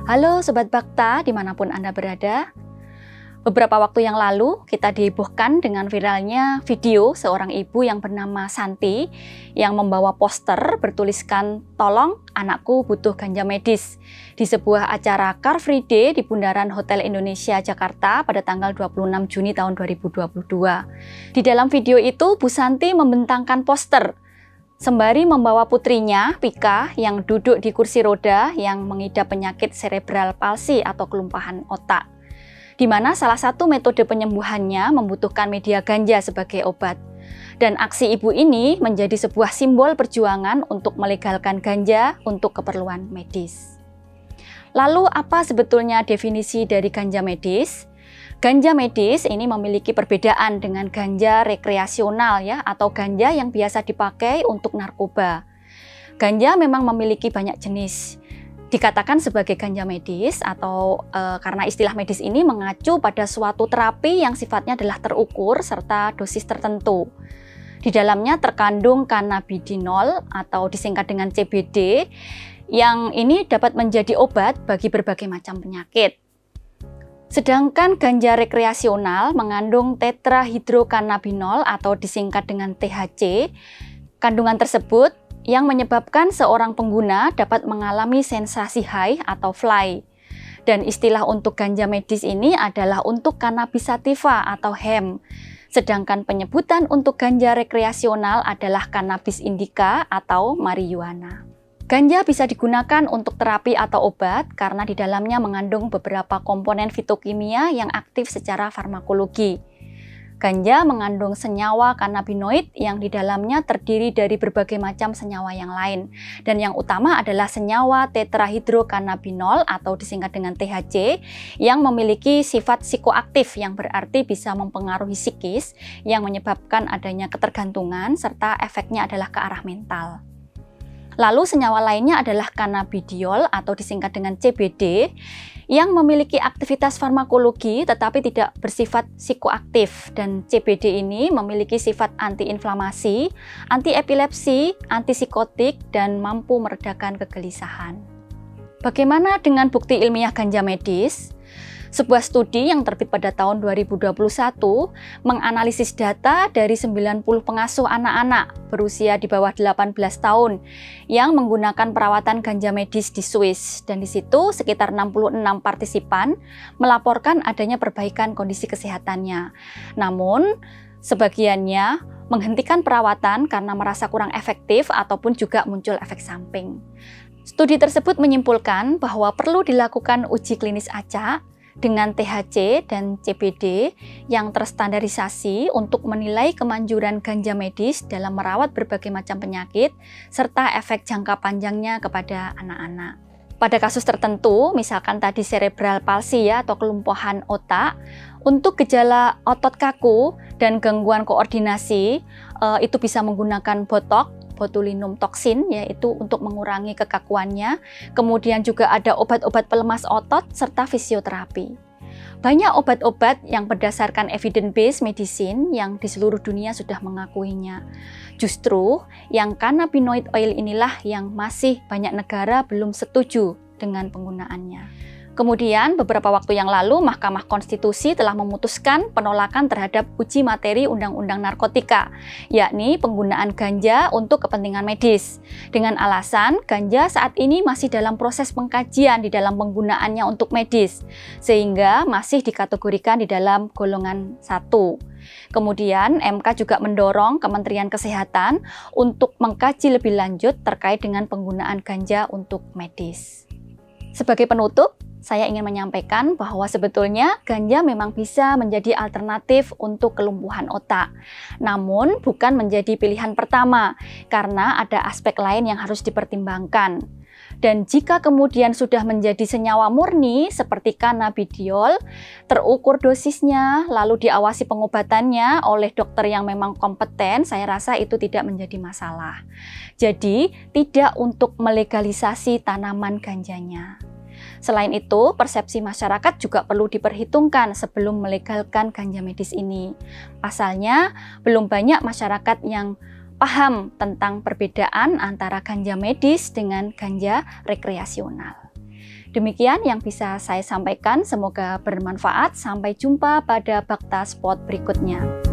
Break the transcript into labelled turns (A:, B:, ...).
A: Halo Sobat Bakta, dimanapun Anda berada. Beberapa waktu yang lalu, kita dihebohkan dengan viralnya video seorang ibu yang bernama Santi yang membawa poster bertuliskan, "Tolong, anakku butuh ganja medis," di sebuah acara Car Free Day di Bundaran Hotel Indonesia, Jakarta pada tanggal 26 Juni tahun 2022. Di dalam video itu, Bu Santi membentangkan poster sembari membawa putrinya, Pika, yang duduk di kursi roda yang mengidap penyakit cerebral palsy atau kelumpahan otak, di mana salah satu metode penyembuhannya membutuhkan media ganja sebagai obat. Dan aksi ibu ini menjadi sebuah simbol perjuangan untuk melegalkan ganja untuk keperluan medis. Lalu apa sebetulnya definisi dari ganja medis? Ganja medis ini memiliki perbedaan dengan ganja rekreasional ya, atau ganja yang biasa dipakai untuk narkoba. Ganja memang memiliki banyak jenis. Dikatakan sebagai ganja medis atau karena istilah medis ini mengacu pada suatu terapi yang sifatnya adalah terukur serta dosis tertentu. Di dalamnya terkandung cannabidinol atau disingkat dengan CBD, yang ini dapat menjadi obat bagi berbagai macam penyakit. Sedangkan ganja rekreasional mengandung tetrahidrocannabinol atau disingkat dengan THC. Kandungan tersebut yang menyebabkan seorang pengguna dapat mengalami sensasi high atau fly. Dan istilah untuk ganja medis ini adalah untuk cannabis sativa atau hemp. Sedangkan penyebutan untuk ganja rekreasional adalah cannabis indica atau marijuana. Ganja bisa digunakan untuk terapi atau obat karena di dalamnya mengandung beberapa komponen fitokimia yang aktif secara farmakologi. Ganja mengandung senyawa kanabinoid yang di dalamnya terdiri dari berbagai macam senyawa yang lain. Dan yang utama adalah senyawa tetrahidrocannabinol atau disingkat dengan THC yang memiliki sifat psikoaktif yang berarti bisa mempengaruhi psikis yang menyebabkan adanya ketergantungan serta efeknya adalah ke arah mental. Lalu senyawa lainnya adalah cannabidiol atau disingkat dengan CBD yang memiliki aktivitas farmakologi tetapi tidak bersifat psikoaktif, dan CBD ini memiliki sifat antiinflamasi, antiepilepsi, antipsikotik, dan mampu meredakan kegelisahan. Bagaimana dengan bukti ilmiah ganja medis? Sebuah studi yang terbit pada tahun 2021 menganalisis data dari 90 pengasuh anak-anak berusia di bawah 18 tahun yang menggunakan perawatan ganja medis di Swiss, dan di situ sekitar 66 partisipan melaporkan adanya perbaikan kondisi kesehatannya. Namun, sebagiannya menghentikan perawatan karena merasa kurang efektif ataupun juga muncul efek samping. Studi tersebut menyimpulkan bahwa perlu dilakukan uji klinis acak dengan THC dan CBD yang terstandarisasi untuk menilai kemanjuran ganja medis dalam merawat berbagai macam penyakit serta efek jangka panjangnya kepada anak-anak. Pada kasus tertentu, misalkan tadi cerebral palsy ya, atau kelumpuhan otak, untuk gejala otot kaku dan gangguan koordinasi, itu bisa menggunakan botulinum toksin, yaitu untuk mengurangi kekakuannya. Kemudian juga ada obat-obat pelemas otot serta fisioterapi. Banyak obat-obat yang berdasarkan evidence-based medicine yang di seluruh dunia sudah mengakuinya. Justru yang cannabinoid oil inilah yang masih banyak negara belum setuju dengan penggunaannya. Kemudian beberapa waktu yang lalu Mahkamah Konstitusi telah memutuskan penolakan terhadap uji materi Undang-Undang Narkotika, yakni penggunaan ganja untuk kepentingan medis. Dengan alasan ganja saat ini masih dalam proses pengkajian di dalam penggunaannya untuk medis, sehingga masih dikategorikan di dalam golongan 1. Kemudian MK juga mendorong Kementerian Kesehatan untuk mengkaji lebih lanjut terkait dengan penggunaan ganja untuk medis. Sebagai penutup, saya ingin menyampaikan bahwa sebetulnya ganja memang bisa menjadi alternatif untuk kelumpuhan otak. Namun bukan menjadi pilihan pertama karena ada aspek lain yang harus dipertimbangkan. Dan jika kemudian sudah menjadi senyawa murni seperti cannabidiol, terukur dosisnya, lalu diawasi pengobatannya oleh dokter yang memang kompeten, saya rasa itu tidak menjadi masalah. Jadi tidak untuk melegalisasi tanaman ganjanya. Selain itu, persepsi masyarakat juga perlu diperhitungkan sebelum melegalkan ganja medis ini. Pasalnya, belum banyak masyarakat yang paham tentang perbedaan antara ganja medis dengan ganja rekreasional. Demikian yang bisa saya sampaikan, semoga bermanfaat. Sampai jumpa pada Bakta Spot berikutnya.